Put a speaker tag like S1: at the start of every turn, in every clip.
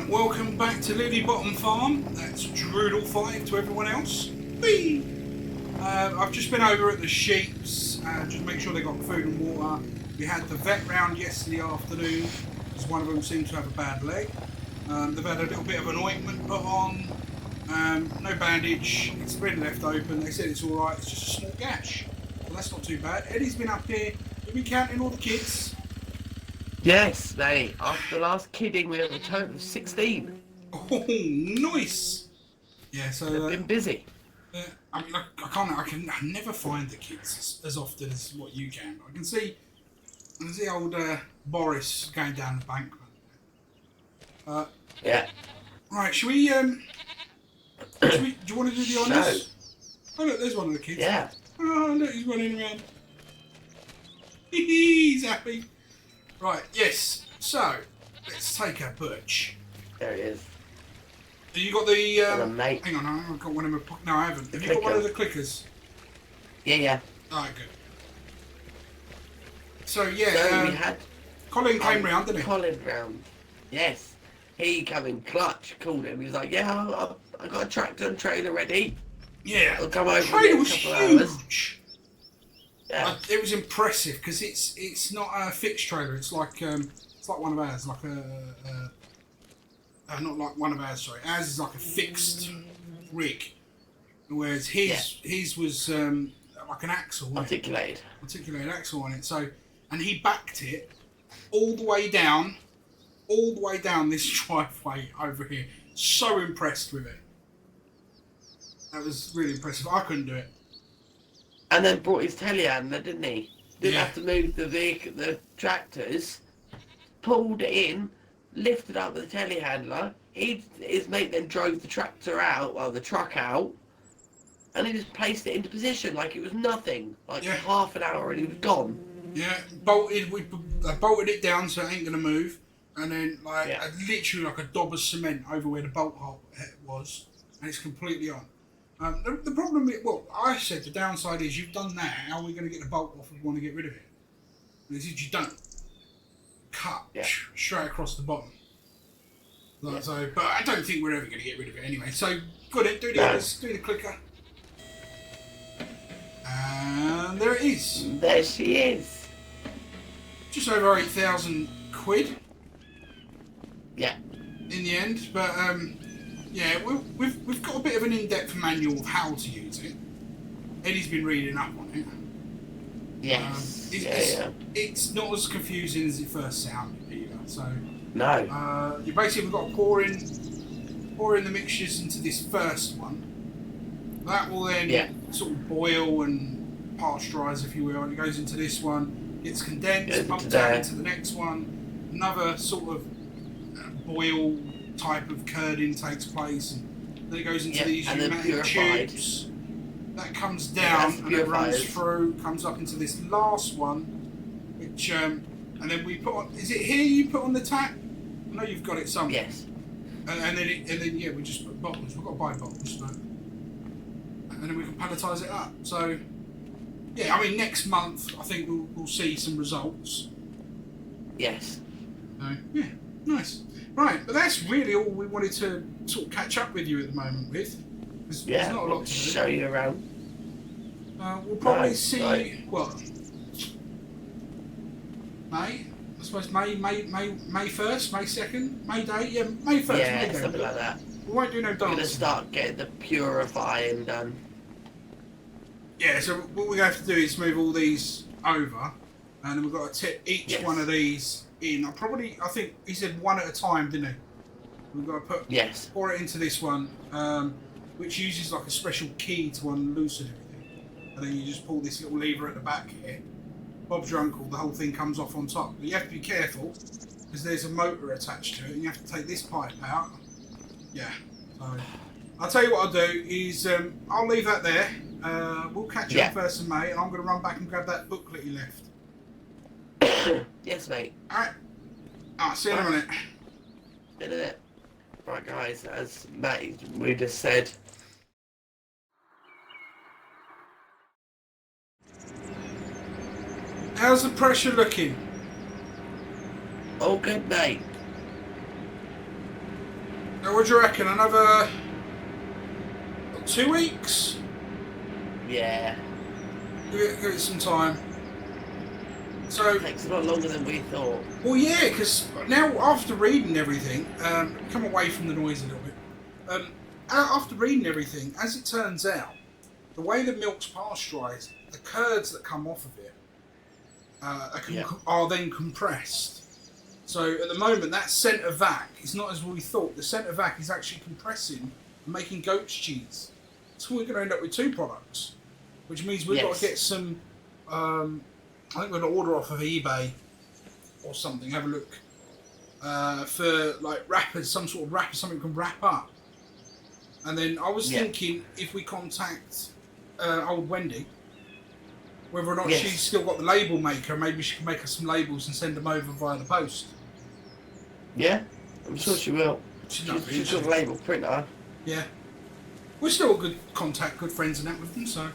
S1: Welcome back to Lily Bottom Farm. That's Droodel 5 to everyone else. Whee! I've just been over at the sheeps, just make sure they got food and water. We had the vet round yesterday afternoon because one of them seemed to have a bad leg. They've had a little bit of an ointment put on, no bandage, it's been left open. They said it's alright, it's just a small gash. Well, that's not too bad. Eddie's been up here, we've been counting all the kids.
S2: Yes, mate. After the last kidding, we have a total of 16.
S1: Oh, nice! Yeah, so
S2: They've been busy.
S1: I mean, I never find the kids as often as what you can. I can see old Boris going down the bank.
S2: Yeah.
S1: Right, do you want to do the honours? Oh look, there's one of the kids.
S2: Yeah.
S1: Oh look, he's running around. He's happy. Right, yes. So, let's take a butch.
S2: There he is.
S1: Have you got the...
S2: mate.
S1: Hang on, I've got one in my pocket. No, I haven't. Have you got
S2: clicker.
S1: one of the clickers?
S2: Yeah.
S1: Alright, good. So, yeah,
S2: So we had
S1: Colin came round, didn't he?
S2: Colin round. Yes. He come in clutch, called him. He was like, yeah, I got a tractor and trailer ready.
S1: Yeah.
S2: I'll come over
S1: The trailer
S2: in a
S1: was
S2: couple of hours.
S1: huge.
S2: Yeah.
S1: It was impressive because it's not a fixed trailer. It's like one of ours, like not like one of ours. Sorry, ours is like a fixed rig, whereas his was like an axle,
S2: Articulated
S1: axle on it. So, and he backed it all the way down this driveway over here. So impressed with it. That was really impressive. I couldn't do it.
S2: And then brought his telehandler, didn't he? Didn't
S1: Yeah.
S2: have to move the tractors. Pulled it in, lifted up the telehandler. His mate then drove the tractor out, the truck out, and he just placed it into position like it was nothing. Like half an hour and he was gone.
S1: Yeah, bolted it down so it ain't gonna move, and then literally like a dob of cement over where the bolt hole was, and it's completely on. The problem is, I said the downside is you've done that. How are we going to get the bolt off if we want to get rid of it? And he said you don't. Cut straight across the bottom. So, but I don't think we're ever going to get rid of it anyway. So, got it. Do the clicker. And there it is.
S2: There she is.
S1: Just over 8,000 quid.
S2: Yeah.
S1: In the end, but yeah, we've got a bit of an in-depth manual of how to use it. Eddie's been reading up on it.
S2: Yes.
S1: It's not as confusing as it first sounded either. So
S2: no.
S1: You basically got to pour in the mixtures into this first one. That will then sort of boil and pasteurise, if you will, and it goes into this one. It's condensed, pumped out into the next one. Another sort of boil type of curding takes place, and then it goes into these pneumatic tubes. That comes down and it runs through, comes up into this last one, which and then we put on. Is it here you put on the tap? I know you've got it somewhere. Yes. And then we just put bottles. We've got to buy bottles, and then we can palletise it up. So yeah, I mean next month I think we'll see some results.
S2: Yes.
S1: Yeah, nice. Right, but that's really all we wanted to sort of catch up with you at the moment with. There's not a lot to
S2: show you around.
S1: We'll probably see May. I suppose May 1st, May 2nd, May Day. Yeah, May 1st.
S2: Yeah,
S1: May Day.
S2: something like that.
S1: We won't do no dancing.
S2: We're gonna start getting the purifying done.
S1: Yeah, so what we're going to have to do is move all these over, and then we've got to tip each one of these in. I think he said one at a time, didn't he? We've got to pour it into this one, which uses like a special key to unloosen everything. And then you just pull this little lever at the back here. Bob's your uncle, the whole thing comes off on top. But you have to be careful, because there's a motor attached to it, and you have to take this pipe out. Yeah. So I'll tell you what I'll do is I'll leave that there. We'll catch up first of May, and I'm going to run back and grab that booklet you left.
S2: Yes, mate.
S1: Alright. Alright, see you in a minute.
S2: In a minute. Right, guys, as we just said.
S1: How's the pressure looking?
S2: All good, mate.
S1: Now, what do you reckon? Another 2 weeks?
S2: Yeah.
S1: Give it some time. So
S2: it takes a lot longer than we thought.
S1: Well, yeah, because now after reading everything, come away from the noise a little bit. After reading everything, as it turns out, the way the milk's pasteurised, the curds that come off of it are then compressed. So at the moment, that centre vac is not as we thought. The centre vac is actually compressing and making goat's cheese. So we're going to end up with 2 products, which means we've got to get some. I think we're going to order off of eBay or something. Have a look for like wrappers, some sort of wrapper, something we can wrap up. And then I was thinking if we contact old Wendy, whether or not she's still got the label maker, maybe she can make us some labels and send them over via the post.
S2: Yeah, I'm sure she will. She's got a label printer.
S1: Yeah. We're still good contact, good friends and that with them, so.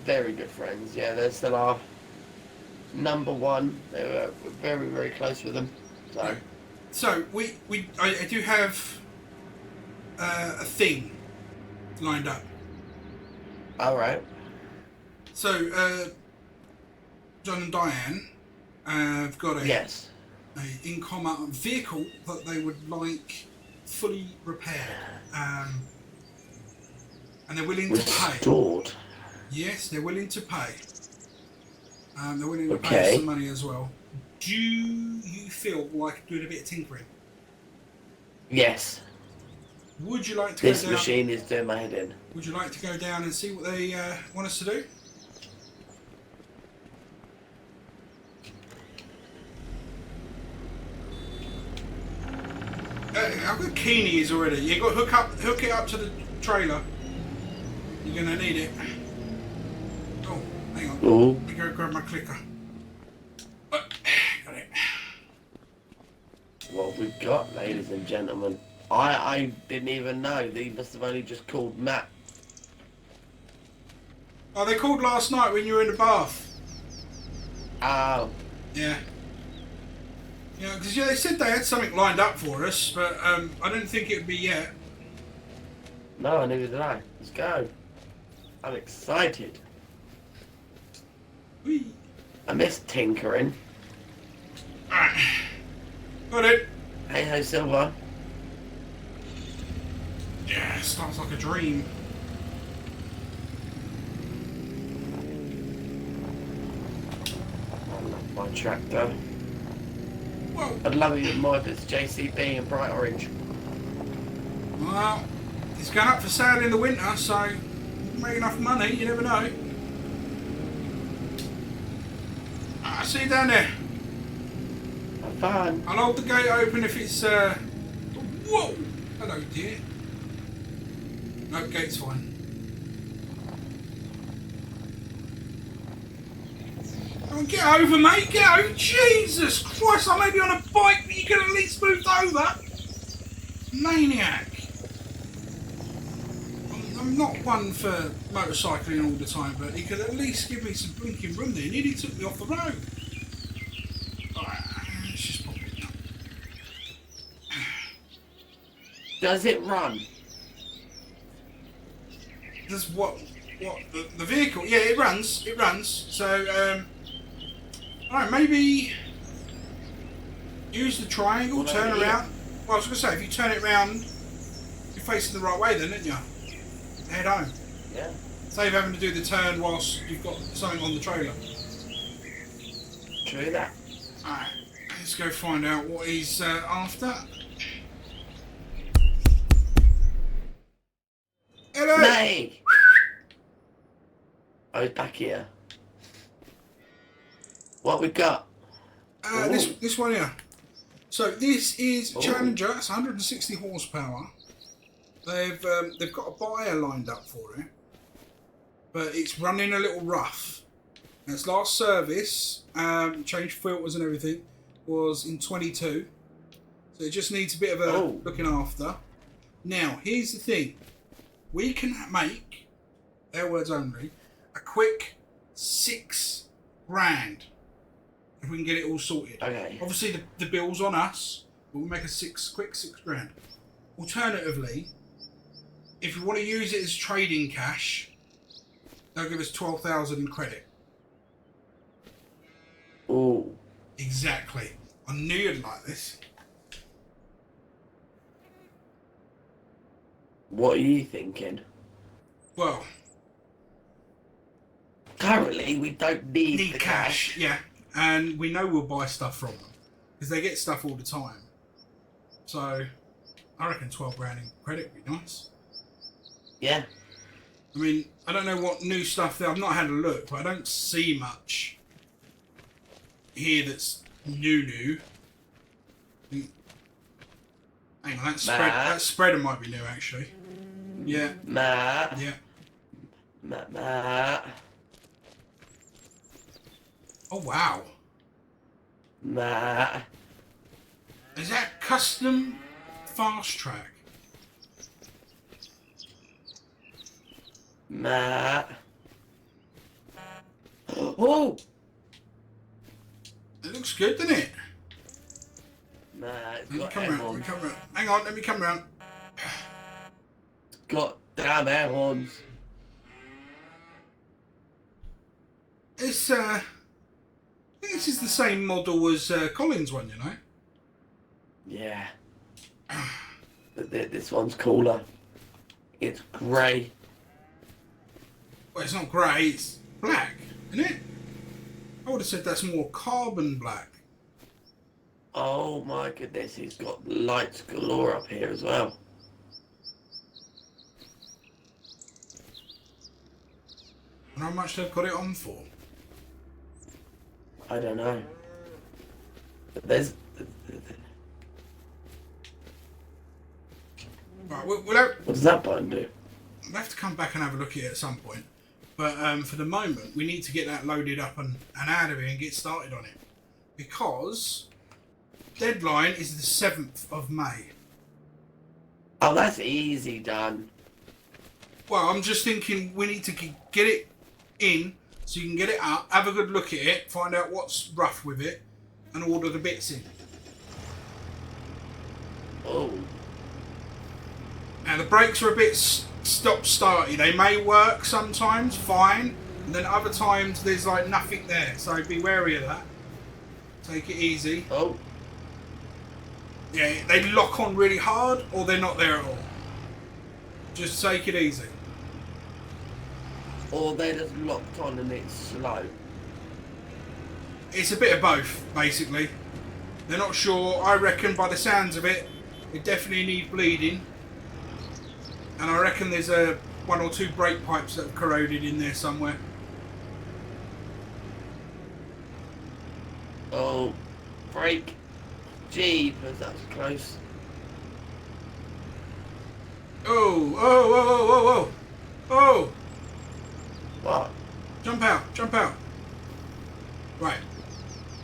S2: Very good friends, yeah, they're still our #1. They were very, very close with them.
S1: So I do have a thing lined up.
S2: Alright.
S1: So John and Diane have got a in-comma vehicle that they would like fully repaired. And they're willing to pay. Yes, they're willing to pay. They're willing to pay some money as well. Do you feel like doing a bit of tinkering?
S2: Yes.
S1: Would you like to
S2: this
S1: go down?
S2: This machine is doing my head in.
S1: Would you like to go down and see what they want us to do? I've got keenies already. You got to hook it up to the trailer. You're gonna need it. Oh, hang on.
S2: Ooh.
S1: Let me go grab my clicker. Got it.
S2: What we've got, ladies and gentlemen. I didn't even know. They must have only just called Matt.
S1: Oh, they called last night when you were in the bath.
S2: Oh.
S1: Yeah. Yeah, because they said they had something lined up for us, but I didn't think it would be yet.
S2: No, neither did I. Let's go. I'm excited.
S1: Whee.
S2: I miss tinkering.
S1: Alright. Got it.
S2: Hey ho, Silver.
S1: Yeah, starts like a dream.
S2: I love my tractor.
S1: Well,
S2: I'd love it more if it's JCB and bright orange.
S1: Well, it's going up for sale in the winter, so make enough money, you never know. I see you down there.
S2: Have fun.
S1: I'll hold the gate open if it's whoa! Hello, dear. No, gate's fine. Come on, get over, mate, get over. Jesus Christ, I may be on a bike, but you can at least move over. Maniac. I'm not one for motorcycling all the time, but he could at least give me some blinking room there. Nearly took me off the road. Alright, let's just pop it down.
S2: Does it run?
S1: Does what? The vehicle? Yeah, it runs. It runs. So, alright, maybe use the triangle, turn around. Well, I was going to say, if you turn it round, you're facing the right way then, aren't you? Head home.
S2: Yeah.
S1: Save having to do the turn whilst you've got something on the trailer.
S2: True that.
S1: Alright, let's go find out what he's after. Hello!
S2: May! Oh, he's back here. What we got?
S1: This one here. So this is
S2: Oh.
S1: Challenger. It's 160 horsepower. They've got a buyer lined up for it, but it's running a little rough. And its last service, changed filters and everything, was in 22. So it just needs a bit of a looking after. Now, here's the thing. We can make, their words only, a quick £6,000 if we can get it all sorted.
S2: Okay.
S1: Obviously, the bill's on us, but we'll make a quick £6,000. Alternatively, if you want to use it as trading cash, they'll give us 12,000 in credit.
S2: Oh.
S1: Exactly. I knew you'd like this.
S2: What are you thinking?
S1: Well,
S2: currently we don't need the cash.
S1: Yeah, and we know we'll buy stuff from them because they get stuff all the time. So, I reckon 12 grand in credit would be nice.
S2: Yeah.
S1: I mean, I don't know what new stuff there. I've not had a look, but I don't see much here that's new. Hang on, that spreader might be new actually. Yeah. Yeah. Oh wow. Is that custom fast track?
S2: Oh!
S1: It looks good, doesn't it?
S2: It's
S1: Let me
S2: got
S1: come
S2: air
S1: round.
S2: horns.
S1: Hang on, let me come round.
S2: It's got damn air horns.
S1: It's I think this is the same model as Colin's one, you know.
S2: Yeah. But this one's cooler. It's grey.
S1: Well, it's not grey, it's black, isn't it? I would have said that's more carbon black.
S2: Oh my goodness, he's got lights galore up here as well.
S1: And how much they've got it on for?
S2: I don't know. But there's...
S1: Right,
S2: what does that button do?
S1: We'll have to come back and have a look at it at some point. But for the moment, we need to get that loaded up and out of here and get started on it. Because deadline is the 7th of May.
S2: Oh, that's easy done.
S1: Well, I'm just thinking we need to get it in so you can get it up, have a good look at it, find out what's rough with it, and order the bits in.
S2: Oh.
S1: Now, the brakes are a bit stop-starty. They may work sometimes, fine, and then other times there's like nothing there, so be wary of that. Take it easy.
S2: Oh.
S1: Yeah, they lock on really hard or they're not there at all. Just take it easy.
S2: Or they're just locked on and it's slow.
S1: It's a bit of both, basically. They're not sure. I reckon by the sounds of it, they definitely need bleeding. And I reckon there's one or two brake pipes that have corroded in there somewhere.
S2: Oh, brake. Jeepers, that was close.
S1: Oh, oh, oh, oh, oh, oh.
S2: What?
S1: Jump out, jump out. Right.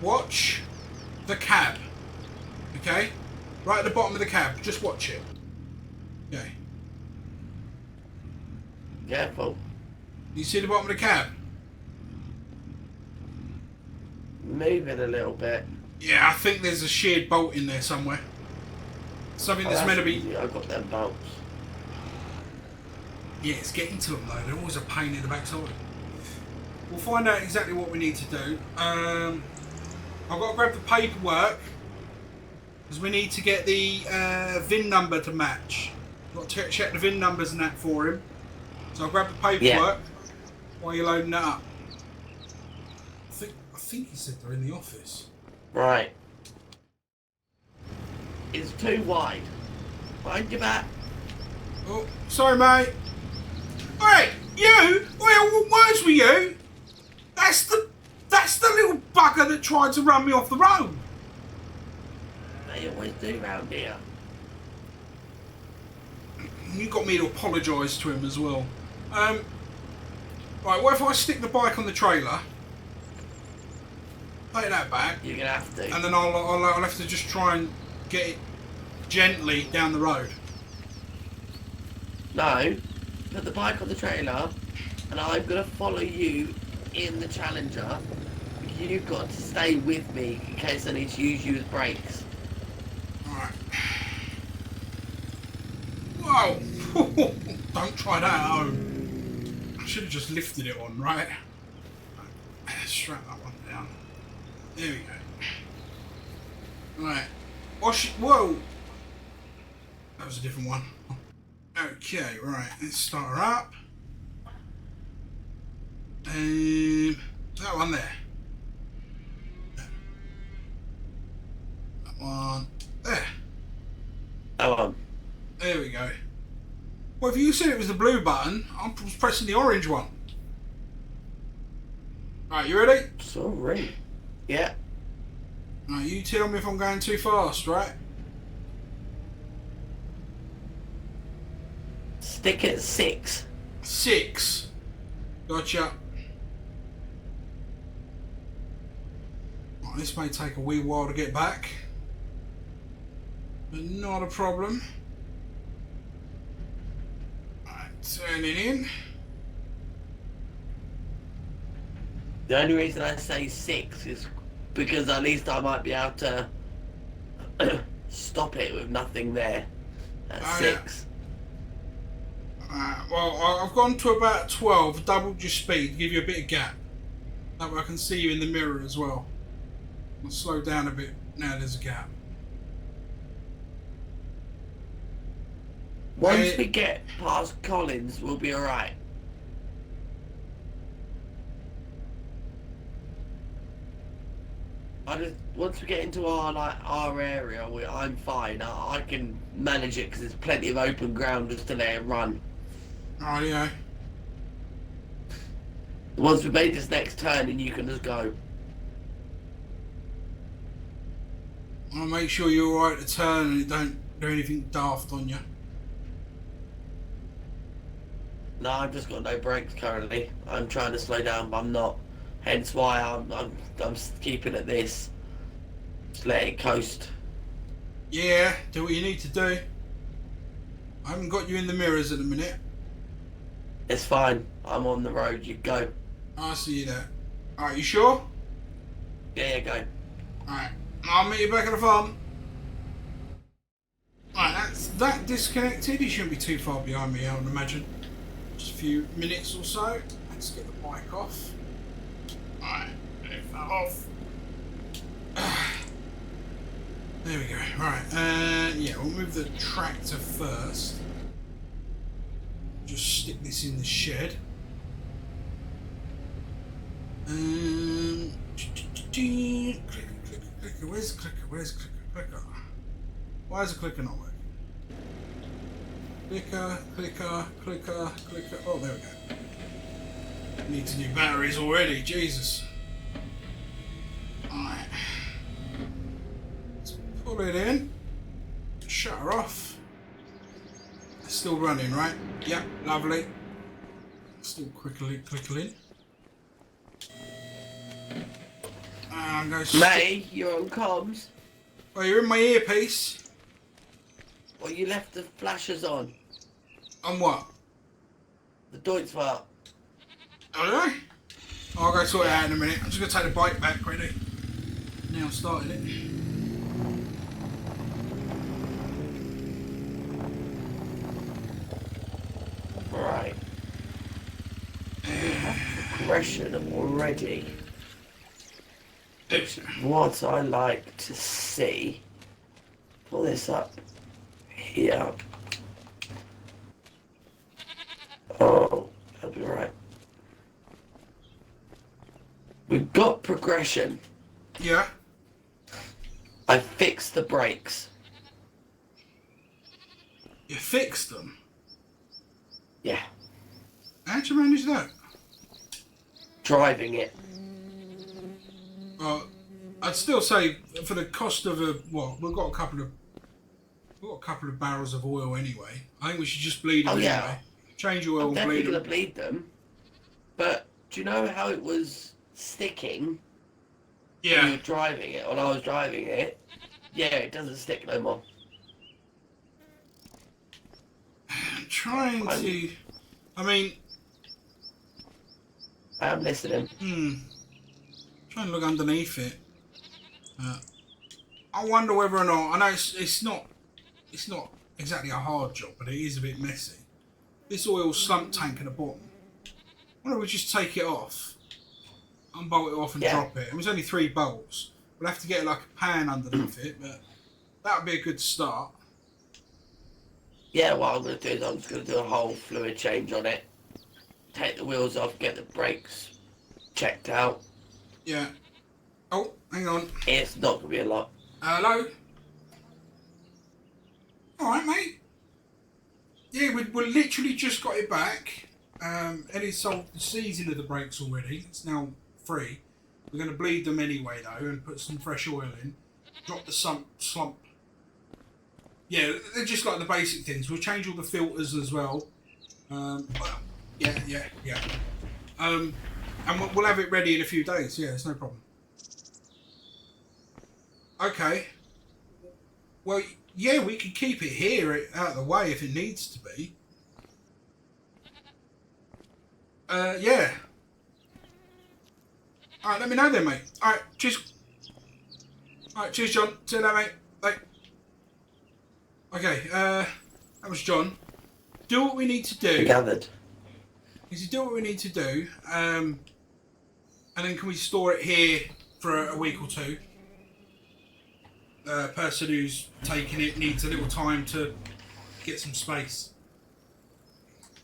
S1: Watch the cab. Okay? Right at the bottom of the cab. Just watch it. Okay.
S2: Careful.
S1: You see the bottom of the cab?
S2: Move it a little bit.
S1: Yeah, I think there's a sheared bolt in there somewhere. Something that's meant to be...
S2: easy. I've got them bolts.
S1: Yeah, it's getting to them though. They're always a pain in the backside. We'll find out exactly what we need to do. I've got to grab the paperwork because we need to get the VIN number to match. I've got to check the VIN numbers and that for him. So I'll grab the paperwork while you're loading that up. I think he said they're in the office.
S2: Right. It's too wide. Mind your back.
S1: Oh, sorry, mate. Hey, you! What words were you? That's the little bugger that tried to run me off the road.
S2: They always do round here.
S1: You got me to apologise to him as well. Right, what if I stick the bike on the trailer? Take that back.
S2: You're gonna have to.
S1: And then I'll have to just try and get it gently down the road.
S2: No, put the bike on the trailer, and I'm gonna follow you in the Challenger. You've got to stay with me in case I need to use you as brakes.
S1: Alright. Whoa! Don't try that at home. I should have just lifted it on, right? Strap that one down. There we go. Right. Whoa! That was a different one. Okay, right. Let's start her up. That one there. That one there.
S2: That one.
S1: There we go. Well, if you said it was the blue button, I was pressing the orange one. Right, you ready?
S2: Sorry. Yeah.
S1: Right, you tell me if I'm going too fast, right?
S2: Stick at 6.
S1: 6. Gotcha. Right, this may take a wee while to get back, but not a problem. Right, turn it in.
S2: The only reason I say 6 is because at least I might be able to stop it with nothing there at 6.
S1: Well, I've gone to about 12, doubled your speed, give you a bit of gap. That way I can see you in the mirror as well. I'll slow down a bit now there's a gap.
S2: Once we get past Collins, we'll be alright. Once we get into our area, I'm fine. I can manage it because there's plenty of open ground just to let it run.
S1: Oh yeah.
S2: Once we made this next turn, and you can just go.
S1: I'll make sure you're alright to turn and it don't do anything daft on you.
S2: No, I've just got no brakes currently. I'm trying to slow down, but I'm not. Hence why I'm keeping at this. Just let it coast.
S1: Yeah, do what you need to do. I haven't got you in the mirrors at the minute.
S2: It's fine. I'm on the road. You go.
S1: I'll see you there. Alright, you sure?
S2: Yeah, go.
S1: Alright, I'll meet you back at the farm. Alright, that's that disconnected. You shouldn't be too far behind me, I would imagine. Just a few minutes or so. Let's get the bike off. Alright, lift that off. There we go. Right, yeah, we'll move the tractor first. Just stick this in the shed. Clicker, where's the clicker? Where's the clicker? Why is the clicker not working? Clicker. Oh, there we go. Needs new batteries already, Jesus. Alright. Let's pull it in. Shut her off. It's still running, right? Yep, lovely. Still quickly. And go.
S2: Matty, you're on comms.
S1: Oh, you're in my earpiece.
S2: Well, you left the flashers on.
S1: On what?
S2: The DEUTZ-FAHR.
S1: Oh, I'll go sort it out in a minute. I'm just going to take the bike back, ready. Now I've started it.
S2: Right. We have progression already. Which is what I like to see. Pull this up here. Oh, that'll be right. We've got progression.
S1: Yeah.
S2: I fixed the brakes.
S1: You fixed them?
S2: Yeah.
S1: How'd you manage that?
S2: Driving it.
S1: I'd still say for the cost of we've got a couple of barrels of oil anyway. I think we should just bleed them anyway. Change oil and bleed them.
S2: I'm definitely gonna bleed them. But do you know how it was sticking?
S1: Yeah.
S2: When you were driving it, when I was driving it. Yeah, it doesn't stick no more.
S1: I'm trying to. I mean.
S2: I'm listening.
S1: Trying to look underneath it. I wonder whether or not. I know it's not exactly a hard job, but it is a bit messy. This oil slump tank at the bottom. Why don't we just take it off, unbolt it off and drop it? It was only 3 bolts. We'll have to get like a pan underneath it, but that would be a good start.
S2: Yeah, what I'm going to do is I'm just going to do a whole fluid change on it. Take the wheels off, get the brakes checked out.
S1: Yeah. Oh, hang on.
S2: It's not going to be a lot.
S1: Hello? Alright, mate. Yeah, we literally just got it back. Eddie sold the season of the brakes already. It's now free. We're going to bleed them anyway, though, and put some fresh oil in. Drop the slump. Yeah, they're just like the basic things. We'll change all the filters as well. Yeah. And we'll have it ready in a few days. Yeah, it's no problem. Okay. Well, yeah, we can keep it here out of the way if it needs to be. Yeah. Alright, let me know then, mate. Alright, cheers. Alright, cheers, John. See you later, mate. Bye. Okay, that was John. Do what we need to do.
S2: Gathered.
S1: Is to do what we need to do, and then can we store it here for a week or two? The person who's taking it needs a little time to get some space.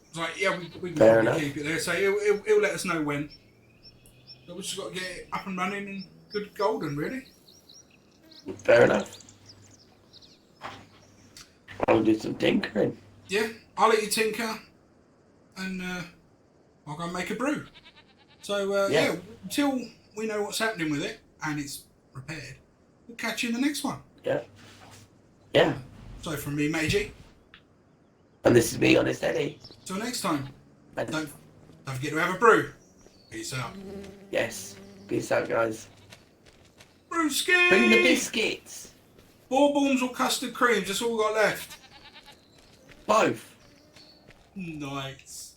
S1: It's like, yeah, we can probably keep it there. So he'll let us know when. But we just got to get it up and running and good golden, really.
S2: Fair enough. I'll do some tinkering.
S1: Yeah, I'll let you tinker, and I'll go and make a brew. So yeah, until we know what's happening with it and it's repaired, we'll catch you in the next one.
S2: Yeah.
S1: So from me, MattyG.
S2: And this is me, Honest Eddie.
S1: Till next time. Don't forget to have a brew. Peace out.
S2: Yes. Peace out, guys.
S1: Brewski!
S2: Bring the biscuits.
S1: Bourbons or custard creams, that's all we got left.
S2: Both.
S1: Nice.